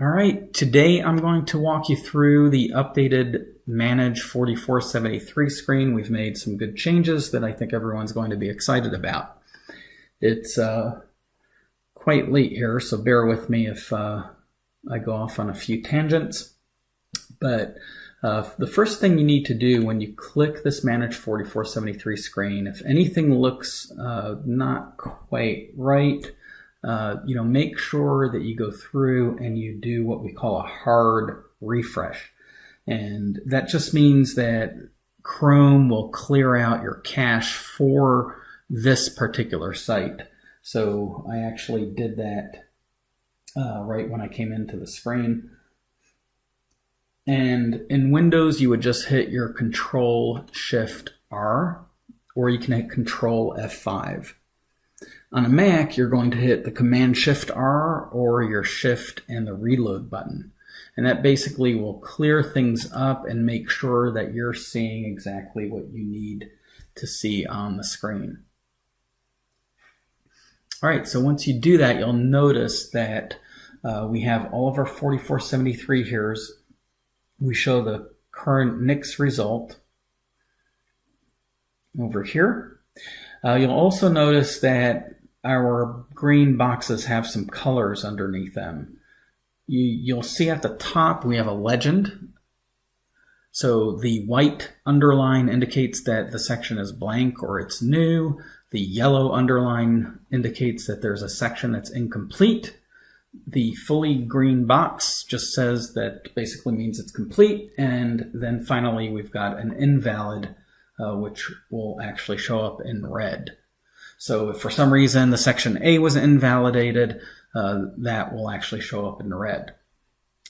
All right, today I'm going to walk you through the updated Manage 4473 screen. We've made some good changes that I think everyone's going to be excited about. It's quite late here, so bear with me if I go off on a few tangents. But the first thing you need to do when you click this Manage 4473 screen, if anything looks not quite right, make sure that you go through and you do what we call a hard refresh. And that just means that Chrome will clear out your cache for this particular site. So I actually did that right when I came into the screen. And in Windows, you would just hit your Control-Shift-R, or you can hit Control-F5. On a Mac, you're going to hit the Command-Shift-R or your Shift and the Reload button. And that basically will clear things up and make sure that you're seeing exactly what you need to see on the screen. All right, so once you do that, you'll notice that we have all of our 4473 here. We show the current NICS result over here. You'll also notice that our green boxes have some colors underneath them. You'll see at the top we have a legend. So the white underline indicates that the section is blank or it's new. The yellow underline indicates that there's a section that's incomplete. The fully green box just says that basically means it's complete. And then finally we've got an invalid, which will actually show up in red. So if for some reason the section A was invalidated, that will actually show up in red.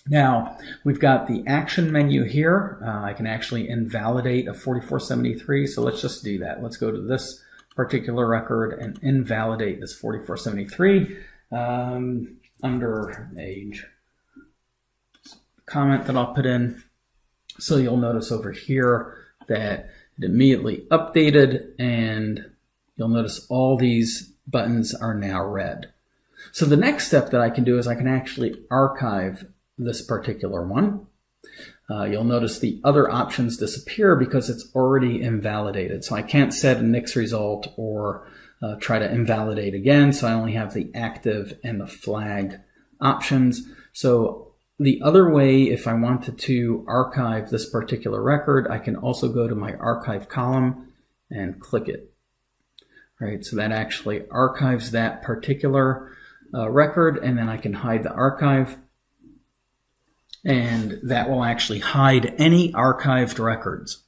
Now, we've got the action menu here. I can actually invalidate a 4473, so let's just do that. Let's go to this particular record and invalidate this 4473 under age. Comment that I'll put in. So you'll notice over here that it immediately updated, and you'll notice all these buttons are now red. So the next step that I can do is I can actually archive this particular one. You'll notice the other options disappear because it's already invalidated. So I can't set a NICS result or try to invalidate again. So I only have the active and the flag options. So the other way, if I wanted to archive this particular record, I can also go to my archive column and click it. All right, so that actually archives that particular record, and then I can hide the archive. And that will actually hide any archived records.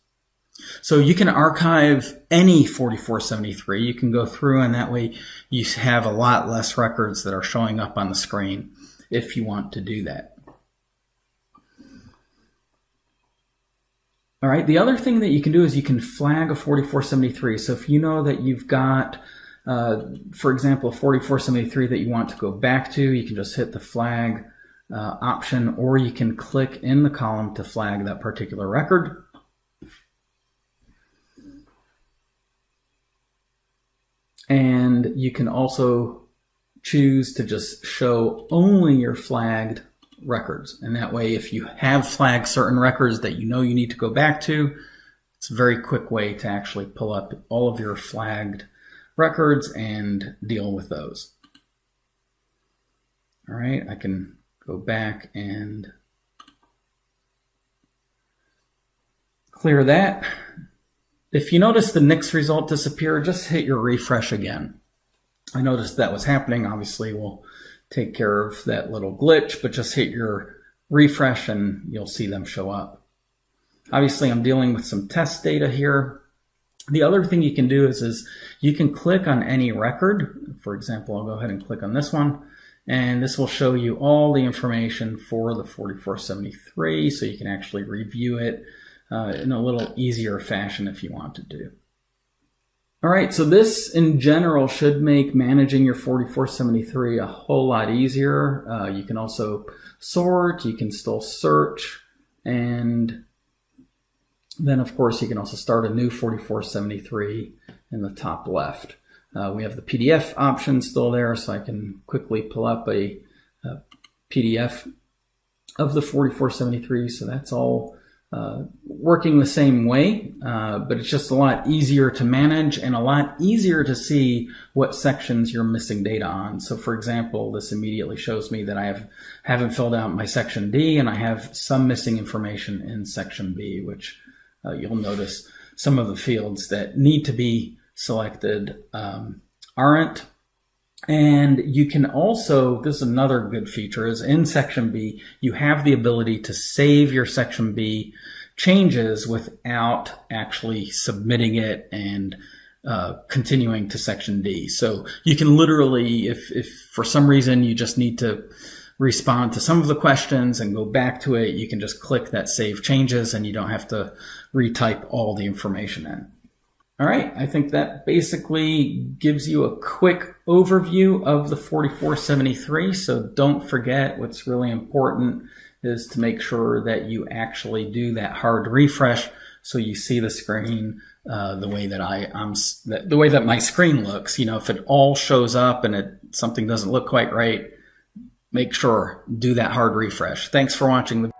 So you can archive any 4473. You can go through, and that way you have a lot less records that are showing up on the screen if you want to do that. All right, the other thing that you can do is you can flag a 4473. So if you know that you've got, for example, a 4473 that you want to go back to, you can just hit the flag option, or you can click in the column to flag that particular record. And you can also choose to just show only your flagged records. And that way, if you have flagged certain records that you know you need to go back to, it's a very quick way to actually pull up all of your flagged records and deal with those. All right, I can go back and clear that. If you notice the NICS result disappear, just hit your refresh again. I noticed that was happening. Obviously, we'll take care of that little glitch, but just hit your refresh and you'll see them show up. Obviously, I'm dealing with some test data here. The other thing you can do is you can click on any record. For example, I'll go ahead and click on this one, and this will show you all the information for the 4473, so you can actually review it in a little easier fashion if you want to do. All right, so this in general should make managing your 4473 a whole lot easier. You can also sort, you can still search, and then of course you can also start a new 4473 in the top left. We have the PDF option still there, so I can quickly pull up a PDF of the 4473. So that's all working the same way, but it's just a lot easier to manage and a lot easier to see what sections you're missing data on. So for example, this immediately shows me that I haven't filled out my section D, and I have some missing information in section B, which you'll notice some of the fields that need to be selected aren't. And you can also, this is another good feature, is in section B, you have the ability to save your section B changes without actually submitting it and continuing to section D. So you can literally, if for some reason you just need to respond to some of the questions and go back to it, you can just click that save changes and you don't have to retype all the information in. All right, I think that basically gives you a quick overview of the 4473. So don't forget, what's really important is to make sure that you actually do that hard refresh so you see the screen the way that the way that my screen looks. You know, if it all shows up and something doesn't look quite right, make sure do that hard refresh. Thanks for watching the